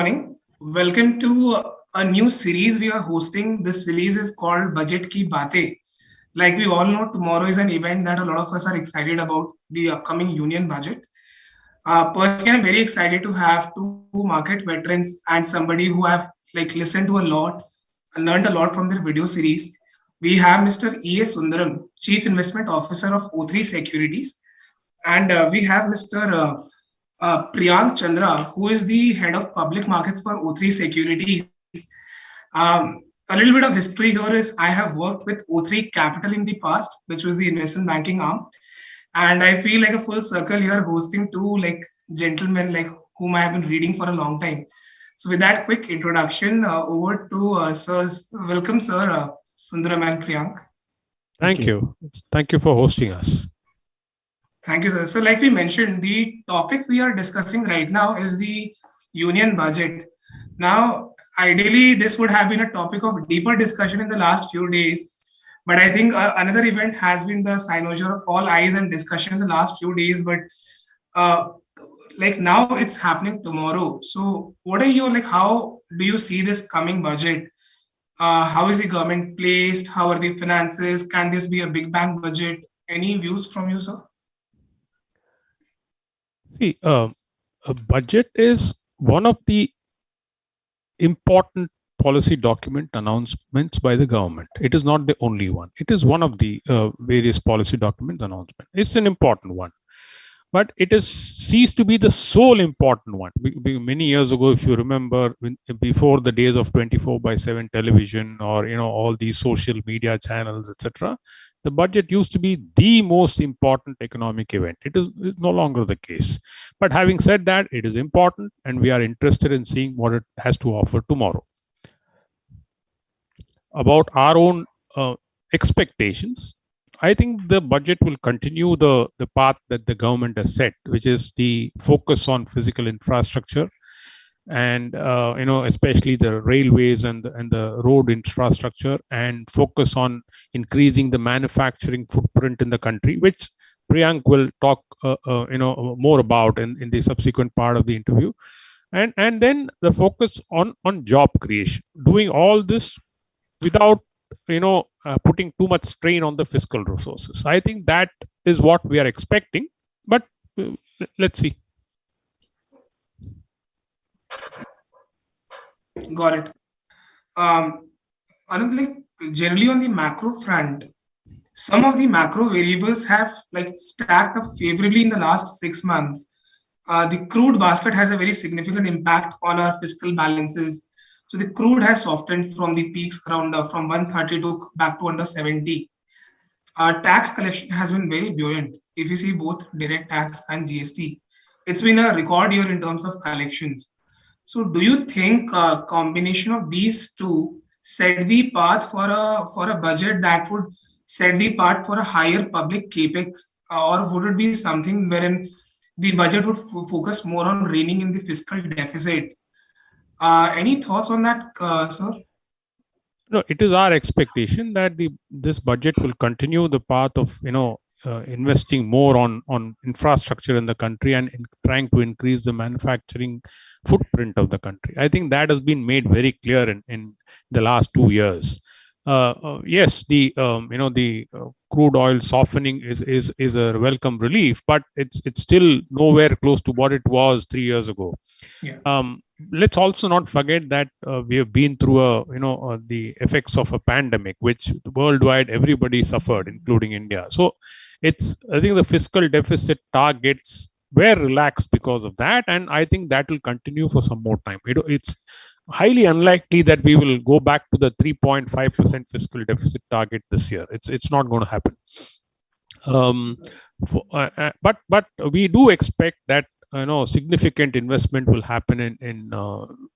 morning. Welcome to a new series we are hosting. This series is called Budget Ki Baatein. Like we all know, tomorrow is an event that a lot of us are excited about, the upcoming union budget. Personally, I'm very excited to have two market veterans and somebody who have listened to a lot and learned a lot from their video series. We have Mr. E.A. Sundaram, Chief Investment Officer of O3 Securities, and we have Mr. Priyank Chandra, who is the head of public markets for O3 Securities. A little bit of history here is I have worked with O3 Capital in the past, which was the investment banking arm, and I feel like a full circle here hosting two gentlemen whom I have been reading for a long time. So with that quick introduction, over to sirs. Welcome, sir, Sundaram and Priyank. Thank you. Thank you for hosting us. Thank you, sir. So like we mentioned, the topic we are discussing right now is the union budget. Now, ideally, this would have been a topic of deeper discussion in the last few days. But I think another event has been the cynosure of all eyes and discussion in the last few days. But now it's happening tomorrow. So what are your, how do you see this coming budget? How is the government placed? How are the finances? Can this be a big bang budget? Any views from you, sir? See, a budget is one of the important policy document announcements by the government. It is not the only one. It is one of the various policy document announcements. It's an important one, but it is ceased to be the sole important one. Many years ago, if you remember, before the days of 24/7 television or all these social media channels, etc., the budget used to be the most important economic event. It is no longer the case. But having said that, it is important, and we are interested in seeing what it has to offer tomorrow. About our own expectations, I think the budget will continue the path that the government has set, which is the focus on physical infrastructure and especially the railways and the road infrastructure, and focus on increasing the manufacturing footprint in the country, which Priyank will talk more about in the subsequent part of the interview, and then the focus on job creation, doing all this without putting too much strain on the fiscal resources. I think that is what we are expecting, but let's see. Got it. Anand, generally on the macro front, some of the macro variables have stacked up favorably in the last 6 months. The crude basket has a very significant impact on our fiscal balances. So the crude has softened from the peaks around from 130 to back to under 70. Tax collection has been very buoyant. If you see both direct tax and GST, it's been a record year in terms of collections. So do you think a combination of these two set the path for a budget that would set the path for a higher public capex, or would it be something wherein the budget would focus more on reining in the fiscal deficit? Any thoughts on that, sir? No, it is our expectation that this budget will continue the path of investing more on infrastructure in the country and trying to increase the manufacturing footprint of the country. I think that has been made very clear in the last 2 years. Yes, the crude oil softening is a welcome relief, but it's still nowhere close to what it was 3 years ago. Yeah. Let's also not forget that we have been through the effects of a pandemic, which worldwide everybody suffered, including India. So I think the fiscal deficit targets were relaxed because of that, and I think that will continue for some more time. It's highly unlikely that we will go back to the 3.5% fiscal deficit target this year. It's not going to happen. But we do expect that significant investment will happen in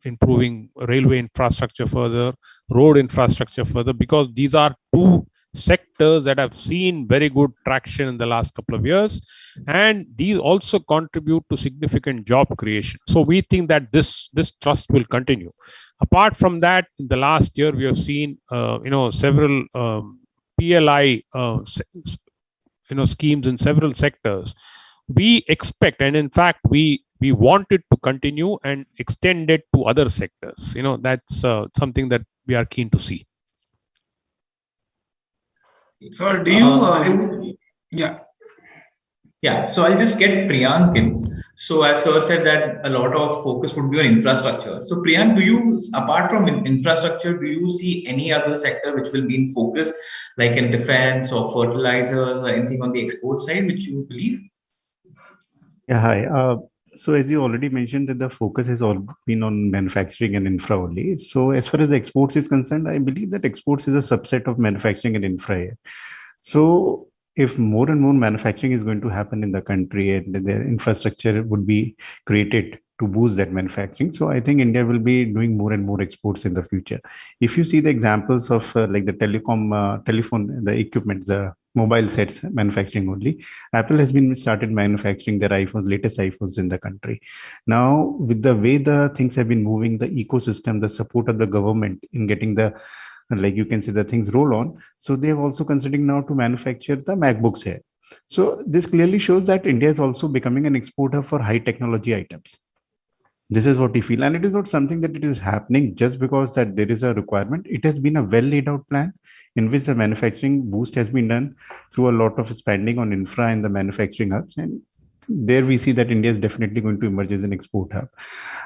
improving railway infrastructure further, road infrastructure further, because these are two sectors that have seen very good traction in the last couple of years, and these also contribute to significant job creation. So we think that this trust will continue. Apart from that, in the last year we have seen several PLI schemes in several sectors. We expect, and in fact we we want it to continue and extend it to other sectors. That's something that we are keen to see. So do you, yeah. Yeah, so I'll just get Priyank in. So as Sir said that a lot of focus would be on infrastructure. So Priyank, do you, apart from infrastructure, do you see any other sector which will be in focus, like in defense or fertilizers or anything on the export side, which you believe? Yeah, hi. So as you already mentioned that the focus has all been on manufacturing and infra only. So as far as the exports is concerned, I believe that exports is a subset of manufacturing and infra here. So if more and more manufacturing is going to happen in the country and the infrastructure would be created to boost that manufacturing, so I think India will be doing more and more exports in the future. If you see the examples of like the telephone, the equipment, the mobile sets manufacturing only, Apple has been started manufacturing their latest iPhones in the country. Now, with the way the things have been moving, the ecosystem, the support of the government in getting the, like you can see the things roll on. So they have also considering now to manufacture the MacBooks here. So this clearly shows that India is also becoming an exporter for high technology items. This is what we feel, and it is not something that it is happening just because that there is a requirement. It has been a well laid out plan in which the manufacturing boost has been done through a lot of spending on infra and the manufacturing hubs, and there we see that India is definitely going to emerge as an export hub.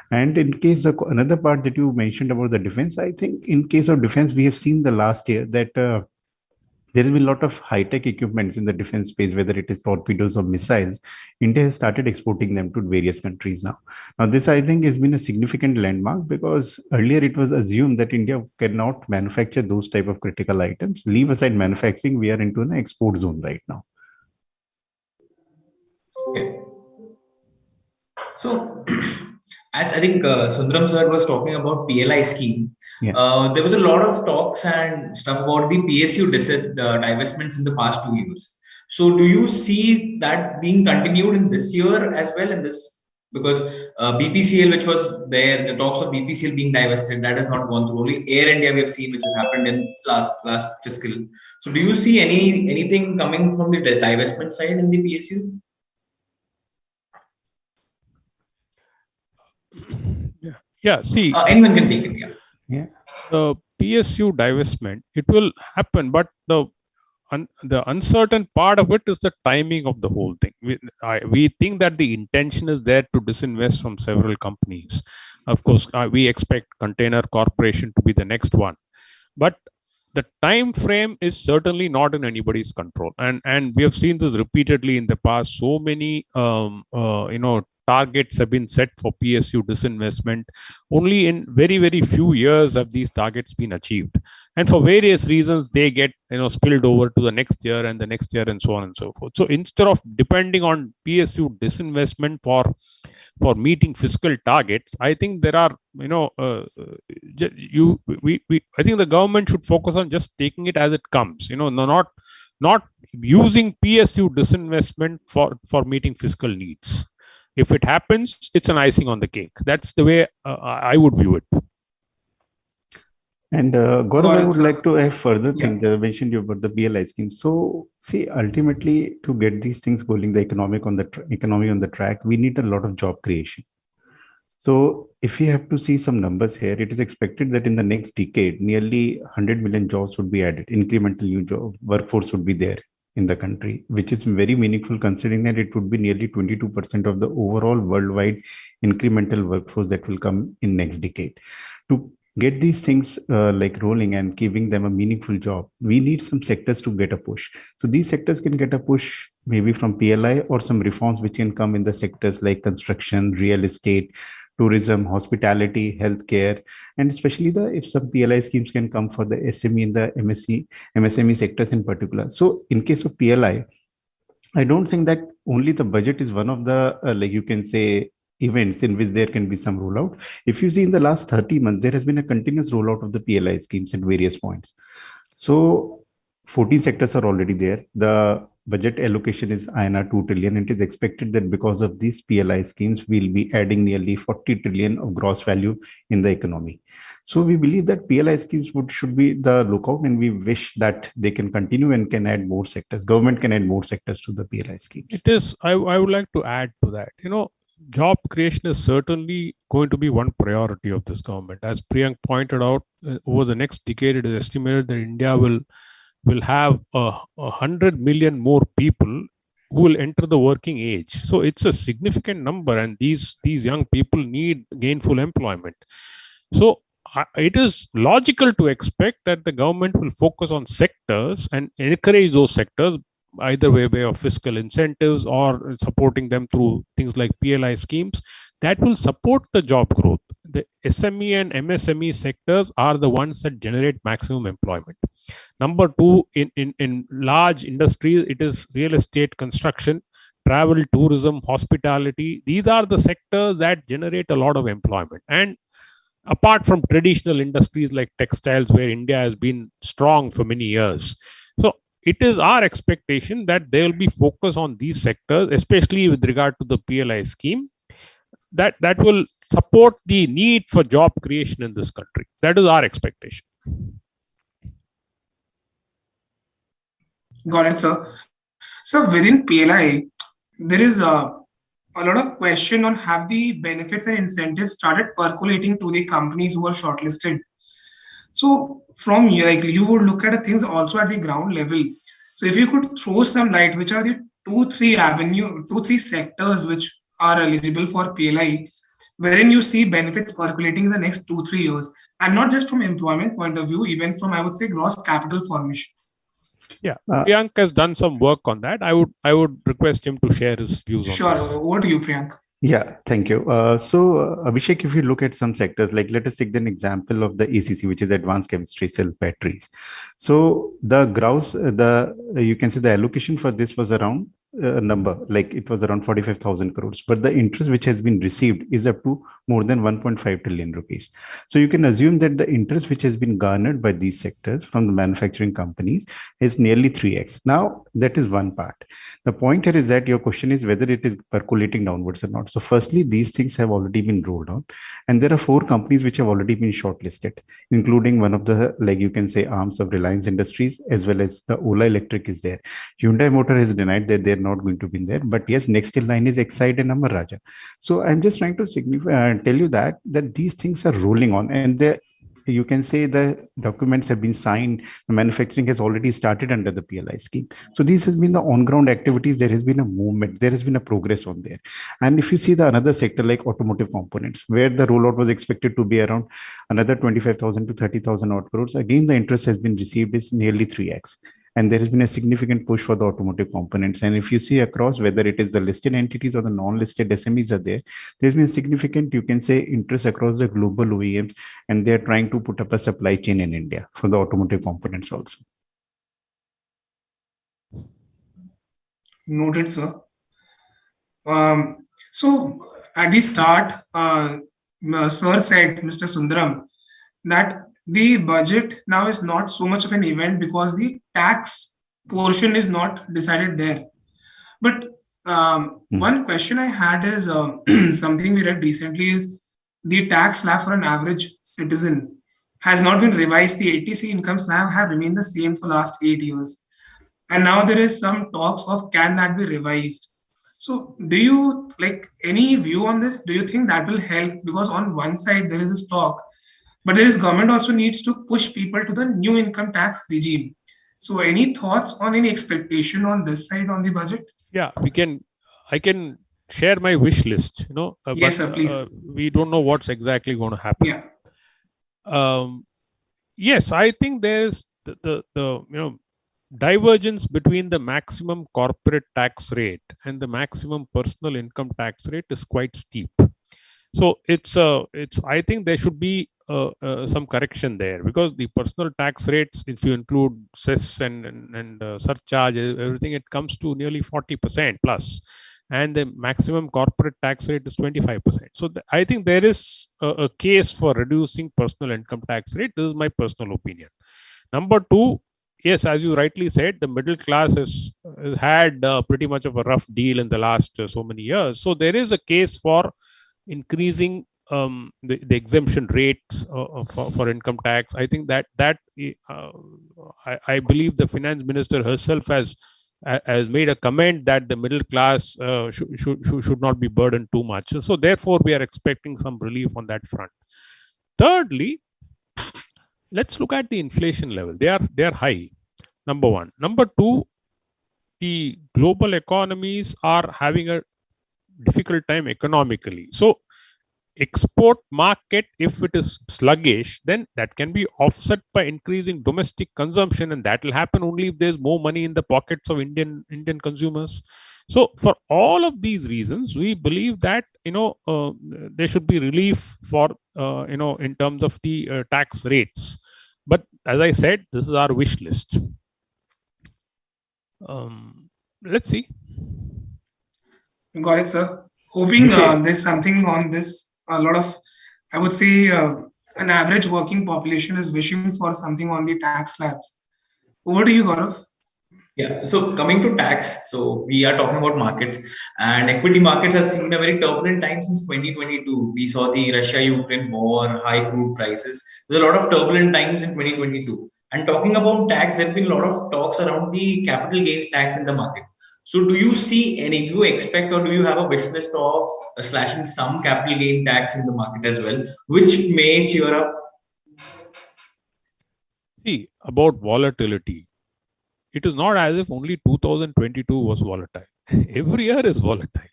And in case of another part that you mentioned about the defense, I think in case of defense, we have seen the last year that there has been a lot of high-tech equipments in the defense space, whether it is torpedoes or missiles. India has started exporting them to various countries now. Now, this, I think, has been a significant landmark because earlier it was assumed that India cannot manufacture those type of critical items. Leave aside manufacturing, we are into an export zone right now. Okay. So, as I think Sundaram sir was talking about PLI scheme, there was a lot of talks and stuff about the PSU divestments in the past 2 years. So, do you see that being continued in this year as well? In this, because BPCL, which was there, the talks of BPCL being divested, that has not gone through. Only Air India we have seen, which has happened in last fiscal. So, do you see anything coming from the divestment side in the PSU? Yeah, see, anyone can take it. Yeah. The PSU divestment, it will happen, but the uncertain part of it is the timing of the whole thing. We think that the intention is there to disinvest from several companies. Of course, we expect Container Corporation to be the next one, but the time frame is certainly not in anybody's control. And we have seen this repeatedly in the past. So many targets have been set for PSU disinvestment. Only in very, very few years have these targets been achieved. And for various reasons, they get spilled over to the next year and the next year and so on and so forth. So instead of depending on PSU disinvestment for meeting fiscal targets, I think there are, I think the government should focus on just taking it as it comes, not using PSU disinvestment for meeting fiscal needs. If it happens, it's an icing on the cake. That's the way I would view it. And Gaurav, I would like to have further things. I mentioned you about the PLI scheme. So, see, ultimately, to get these things going, the economy on the track, we need a lot of job creation. So, if we have to see some numbers here, it is expected that in the next decade, nearly 100 million jobs would be added. Incremental new job workforce would be there in the country, which is very meaningful considering that it would be nearly 22% of the overall worldwide incremental workforce that will come in next decade. To get these things like rolling and giving them a meaningful job, we need some sectors to get a push. So these sectors can get a push maybe from PLI or some reforms which can come in the sectors like construction, real estate, tourism, hospitality, healthcare, and especially if some PLI schemes can come for the SME and the MSME sectors in particular. So in case of PLI, I don't think that only the budget is one of the, like you can say, events in which there can be some rollout. If you see in the last 30 months, there has been a continuous rollout of the PLI schemes at various points. So 14 sectors are already there. The budget allocation is INR 2 trillion. It is expected that because of these PLI schemes, we'll be adding nearly 40 trillion of gross value in the economy. So we believe that PLI schemes should be the lookout, and we wish that they can continue and can add more sectors. Government can add more sectors to the PLI schemes. It is, I would like to add to that. job creation is certainly going to be one priority of this government. As Priyank pointed out, over the next decade, it is estimated that India will have 100 million more people who will enter the working age. So it's a significant number, and these young people need gainful employment. So it is logical to expect that the government will focus on sectors and encourage those sectors either way of fiscal incentives or supporting them through things like PLI schemes that will support the job growth. The SME and MSME sectors are the ones that generate maximum employment. Number two, in large industries, it is real estate, construction, travel, tourism, hospitality. These are the sectors that generate a lot of employment. And apart from traditional industries like textiles, where India has been strong for many years. So it is our expectation that there will be focus on these sectors, especially with regard to the PLI scheme, that will support the need for job creation in this country. That is our expectation. Got it, sir. So within PLI, there is a lot of question on have the benefits and incentives started percolating to the companies who are shortlisted. So from here, like you would look at things also at the ground level. So if you could throw some light, which are the two, three sectors which are eligible for PLI, wherein you see benefits percolating in the next 2, 3 years, and not just from employment point of view, even from I would say gross capital formation. Yeah, Priyank has done some work on that. I would request him to share his views on this. Sure. Over to you, Priyank. Yeah, thank you. Abhishek, if you look at some sectors, like let us take an example of the ACC, which is Advanced Chemistry Cell Batteries. So the gross, you can say the allocation for this was around number, like it was around 45,000 crores, but the interest which has been received is up to more than 1.5 trillion rupees. So you can assume that the interest which has been garnered by these sectors from the manufacturing companies is nearly 3x. Now, that is one part. The point here is that your question is whether it is percolating downwards or not. So firstly, these things have already been rolled out, and there are 4 companies which have already been shortlisted, including one of the, like you can say, arms of Reliance Industries, as well as the Ola Electric is there. Hyundai Motor has denied that they're not going to be there, but yes, next in line is Exide and Amar Raja. So I'm just trying to tell you that these things are rolling on, and you can say the documents have been signed. The manufacturing has already started under the PLI scheme. So this has been the on-ground activities. There has been a movement. There has been a progress on there. And if you see the another sector like automotive components, where the rollout was expected to be around another 25,000 to 30,000 odd crores, again the interest has been received is nearly 3x. And there has been a significant push for the automotive components. And if you see across, whether it is the listed entities or the non-listed SMEs are there, there's been significant, you can say, interest across the global OEMs, and they're trying to put up a supply chain in India for the automotive components also. Noted, sir. So at the start, Sir said, Mr. Sundaram, that the budget now is not so much of an event because the tax portion is not decided there. But one question I had is something we read recently is the tax slab for an average citizen has not been revised. The ATC income slab have remained the same for last 8 years. And now there is some talks of can that be revised? So do you like any view on this? Do you think that will help? Because on one side there is this talk, but there is government also needs to push people to the new income tax regime. So any thoughts on any expectation on this side on the budget? Yeah, I can share my wish list, Yes, sir, please. We don't know what's exactly going to happen. Yeah. Yes, I think there's the divergence between the maximum corporate tax rate and the maximum personal income tax rate is quite steep. So it's I think there should be some correction there, because the personal tax rates, if you include cess and surcharge, everything, it comes to nearly 40% plus, and the maximum corporate tax rate is 25%. So I think there is a case for reducing personal income tax rate. This is my personal opinion. Number two, yes, as you rightly said, the middle class has had pretty much of a rough deal in the last so many years. So there is a case for increasing the exemption rates for income tax. I think that I believe the finance minister herself has has made a comment that the middle class should not be burdened too much. So therefore, we are expecting some relief on that front. Thirdly, let's look at the inflation level. They are high. Number one. Number two, the global economies are having a difficult time economically. So export market, if it is sluggish, then that can be offset by increasing domestic consumption, and that will happen only if there's more money in the pockets of Indian consumers. So for all of these reasons, we believe that there should be relief for in terms of the tax rates. But as I said, this is our wish list. Let's see. Got it, sir. Hoping there's something on this. A lot of, I would say, an average working population is wishing for something on the tax slabs. Over to you, Gaurav. Yeah. So coming to tax, so we are talking about markets, and equity markets have seen a very turbulent time since 2022. We saw the Russia-Ukraine war, high crude prices. There's a lot of turbulent times in 2022. And talking about tax, there have been a lot of talks around the capital gains tax in the market. So do you see any, do you expect or do you have a wish list of slashing some capital gain tax in the market as well, which may cheer up? See, about volatility, it is not as if only 2022 was volatile. Every year is volatile.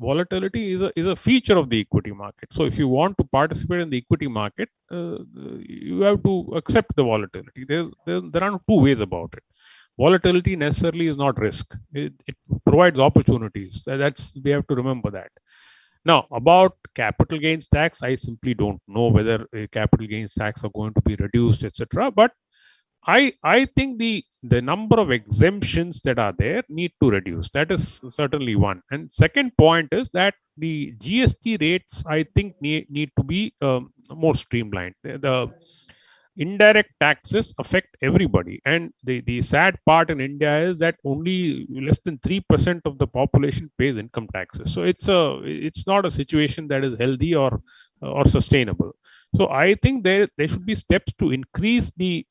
Volatility is a feature of the equity market. So if you want to participate in the equity market, you have to accept the volatility. There are two ways about it. Volatility necessarily is not risk. It provides opportunities. We have to remember that. Now, about capital gains tax, I simply don't know whether capital gains tax are going to be reduced, etc. But I think the number of exemptions that are there need to reduce. That is certainly one. And second point is that the GST rates, I think, need to be more streamlined. The indirect taxes affect everybody, and the sad part in India is that only less than 3% of the population pays income taxes. So it's not a situation that is healthy or sustainable. So I think there should be steps to increase the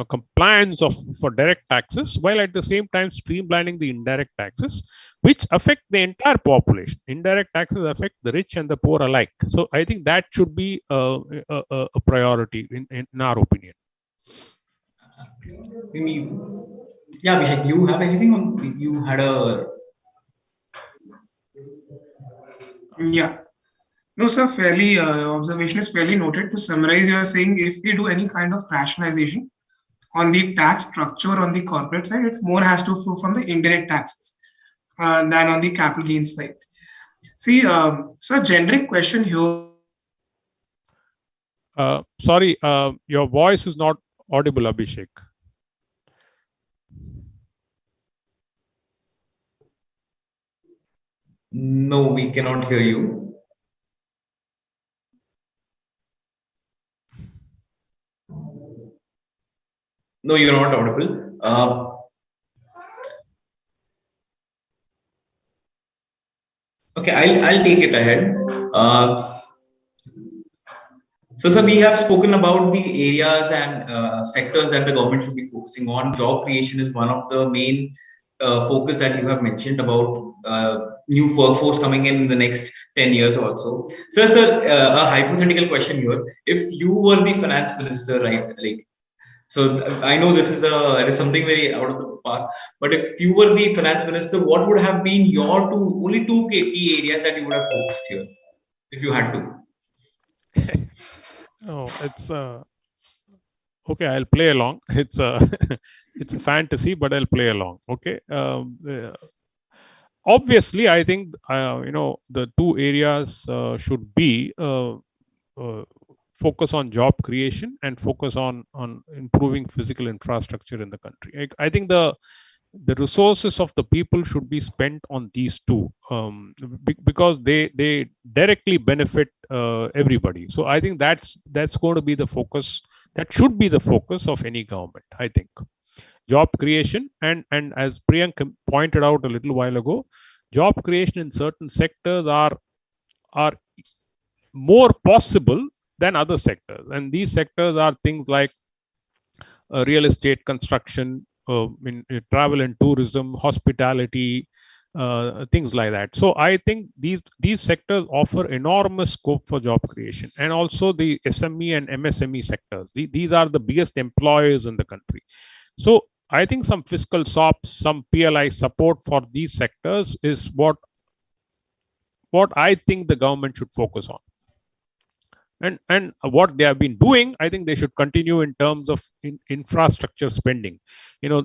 compliance for direct taxes, while at the same time streamlining the indirect taxes, which affect the entire population. Indirect taxes affect the rich and the poor alike. So I think that should be a priority in our opinion. Yeah, Abhishek, you have anything on? You had a. Yeah. No, sir, fairly, observation is fairly noted. To summarize, you are saying if we do any kind of rationalization on the tax structure on the corporate side, it more has to flow from the indirect taxes than on the capital gains side. See, sir, generic question here. Sorry, your voice is not audible, Abhishek. No, we cannot hear you. No, you're not audible. Okay, I'll take it ahead. So, sir, we have spoken about the areas and sectors that the government should be focusing on. Job creation is one of the main focus that you have mentioned about new workforce coming in the next 10 years or so. Sir, a hypothetical question here. If you were the finance minister, right, like, so I know this is something very out of the park, but if you were the finance minister, what would have been your only two key areas that you would have focused here, if you had to? Oh, it's okay. I'll play along. It's it's a fantasy, but I'll play along. Okay. Obviously, I think the two areas should be focus on job creation and focus on improving physical infrastructure in the country. I think the resources of the people should be spent on these two because they directly benefit everybody. So I think that's going to be the focus. That should be the focus of any government, I think. Job creation and as Priyank pointed out a little while ago, job creation in certain sectors are more possible than other sectors, and these sectors are things like real estate, construction, travel and tourism, hospitality, things like that. So I think these sectors offer enormous scope for job creation, and also the SME and MSME sectors. These are the biggest employers in the country. So I think some fiscal SOPs, some PLI support for these sectors is what I think the government should focus on. And what they have been doing, I think they should continue in terms of infrastructure spending.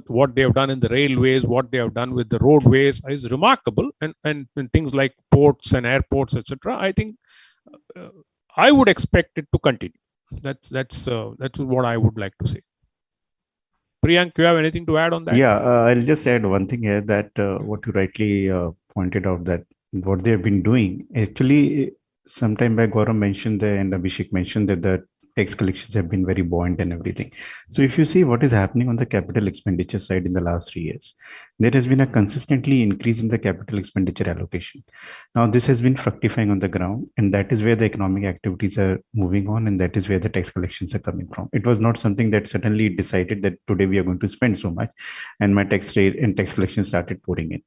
What they have done in the railways, what they have done with the roadways is remarkable, and things like ports and airports, etc. I think I would expect it to continue. That's what I would like to say. Priyank, you have anything to add on that? Yeah, I'll just add one thing here, that what you rightly pointed out, that what they've been doing, actually, sometime back Gaurav mentioned and Abhishek mentioned that the tax collections have been very buoyant and everything. So if you see what is happening on the capital expenditure side in the last 3 years, there has been a consistently increase in the capital expenditure allocation. Now this has been fructifying on the ground, and that is where the economic activities are moving on, and that is where the tax collections are coming from. It was not something that suddenly decided that today we are going to spend so much and my tax rate and tax collection started pouring in.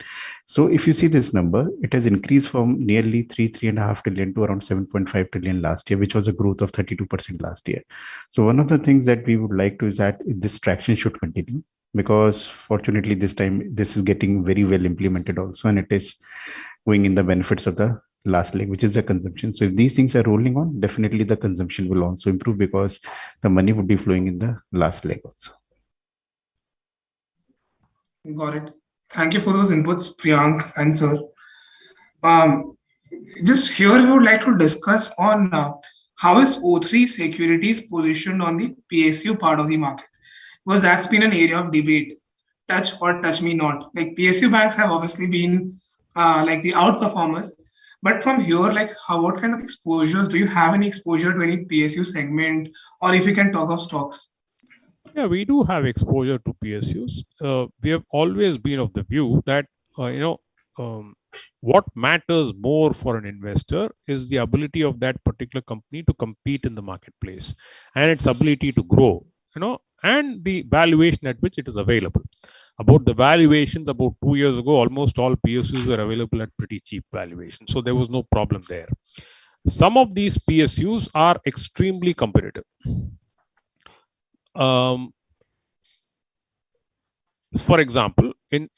So if you see this number, it has increased from nearly 3.5 trillion to around 7.5 trillion last year, which was a growth of 32% last year. So one of the things that we would like to is that this traction should continue, because fortunately this time this is getting very well implemented also, and it is going in the benefits of the last leg, which is the consumption. So if these things are rolling on, definitely the consumption will also improve, because the money would be flowing in the last leg also. Got it. Thank you for those inputs, Priyank and sir. Just here we would like to discuss on how is O3 Securities positioned on the PSU part of the market, because that's been an area of debate. Touch or touch me not. Like PSU banks have obviously been like the outperformers, but from here, like what kind of exposures do you have? Any exposure to any PSU segment, or if you can talk of stocks? Yeah, we do have exposure to PSUs. We have always been of the view that what matters more for an investor is the ability of that particular company to compete in the marketplace, and its ability to grow, and the valuation at which it is available. About the valuations, about 2 years ago, almost all PSUs were available at pretty cheap valuations, so there was no problem there. Some of these PSUs are extremely competitive. For example, there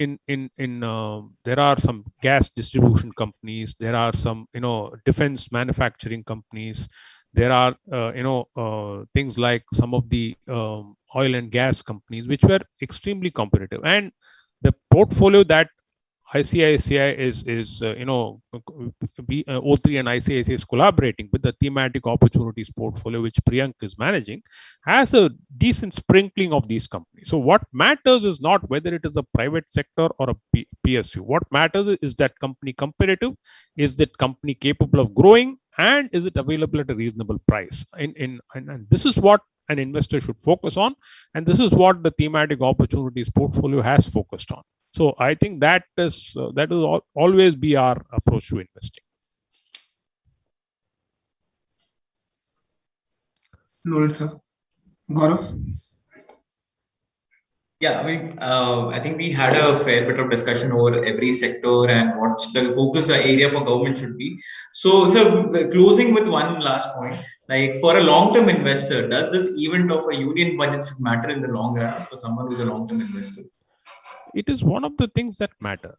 are some gas distribution companies, there are some defense manufacturing companies, there are things like some of the oil and gas companies which were extremely competitive, and the portfolio that ICICI is O3 and ICICI is collaborating with, the thematic opportunities portfolio which Priyank is managing, has a decent sprinkling of these companies. So what matters is not whether it is a private sector or a PSU. What matters is that company competitive, is that company capable of growing, and is it available at a reasonable price. And this is what an investor should focus on, and this is what the thematic opportunities portfolio has focused on. So I think that will always be our approach to investing. Noted, sir. Gaurav? Yeah, I think we had a fair bit of discussion over every sector and what the focus area for government should be. So closing with one last point, like for a long-term investor, does this event of a union budget should matter in the long run for someone who's a long-term investor? It is one of the things that matter.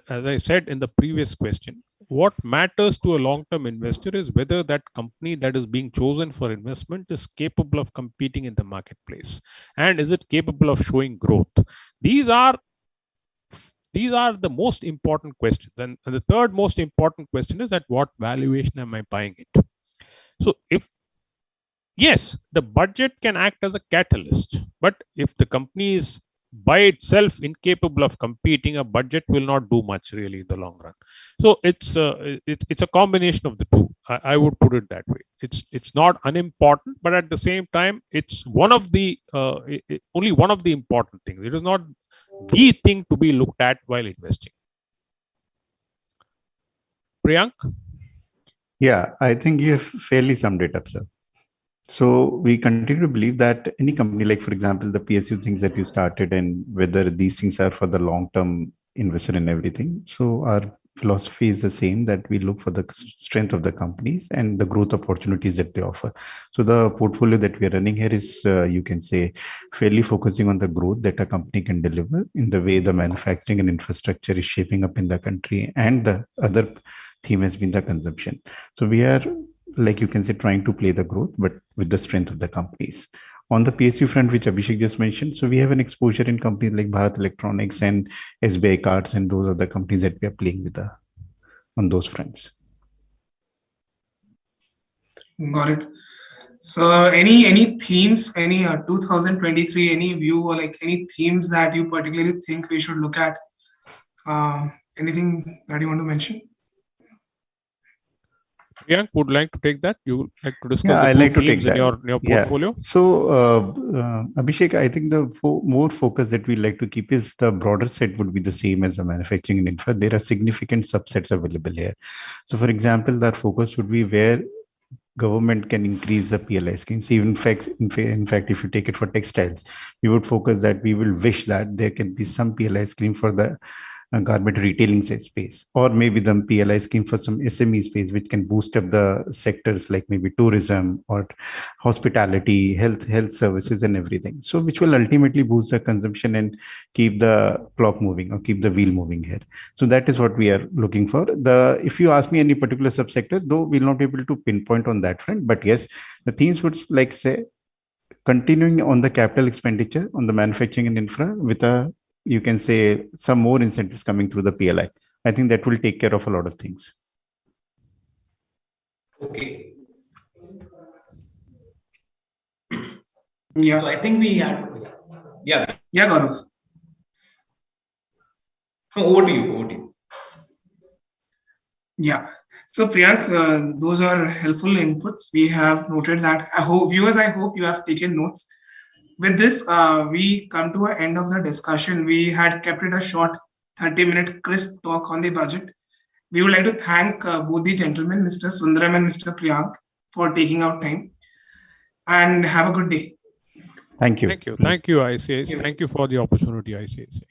As I said in the previous question, what matters to a long-term investor is whether that company that is being chosen for investment is capable of competing in the marketplace, and is it capable of showing growth. These are the most important questions. And the third most important question is, at what valuation am I buying it? So yes, the budget can act as a catalyst, but if the company is by itself incapable of competing, a budget will not do much really in the long run. So it's a combination of the two. I would put it that way. It's not unimportant, but at the same time, it's one of the only one of the important things. It is not the thing to be looked at while investing. Priyank? Yeah, I think you have fairly summed it up, sir. So we continue to believe that any company, like for example, the PSU things that you started, and whether these things are for the long-term investor and everything. So our philosophy is the same, that we look for the strength of the companies and the growth opportunities that they offer. So the portfolio that we are running here is, you can say, fairly focusing on the growth that a company can deliver in the way the manufacturing and infrastructure is shaping up in the country, and the other theme has been the consumption. So we are, like you can say, trying to play the growth, but with the strength of the companies. On the PSU front, which Abhishek just mentioned, so we have an exposure in companies like Bharat Electronics and SBI Cards, and those are the companies that we are playing with on those fronts. Got it. So any themes, any 2023, any view, or like any themes that you particularly think we should look at? Anything that you want to mention? Priyank, would like to take that? You would like to discuss I the like to take themes in that. your portfolio? So, Abhishek, I think the more focus that we like to keep is the broader set would be the same as the manufacturing and infra. There are significant subsets available here. So, for example, that focus would be where government can increase the PLI schemes. Even in fact, if you take it for textiles, we would focus that we will wish that there can be some PLI scheme for the garment retailing space, or maybe the PLI scheme for some SME space, which can boost up the sectors like maybe tourism or hospitality, health services, and everything. So, which will ultimately boost the consumption and keep the clock moving, or keep the wheel moving here. So that is what we are looking for. If you ask me any particular subsector, though we'll not be able to pinpoint on that front, but yes, the themes would like say continuing on the capital expenditure on the manufacturing and infra with you can say some more incentives coming through the PLI. I think that will take care of a lot of things. Okay. Yeah. So I think we had. Yeah, Gaurav. Over to you. Yeah. So Priyank, those are helpful inputs. We have noted that. I hope you have taken notes. With this, we come to an end of the discussion. We had kept it a short 30-minute crisp talk on the budget. We would like to thank both the gentlemen, Mr. Sundaram and Mr. Priyank, for taking out time. And have a good day. Thank you. Thank you, ICICI. Thank you for the opportunity, ICICI.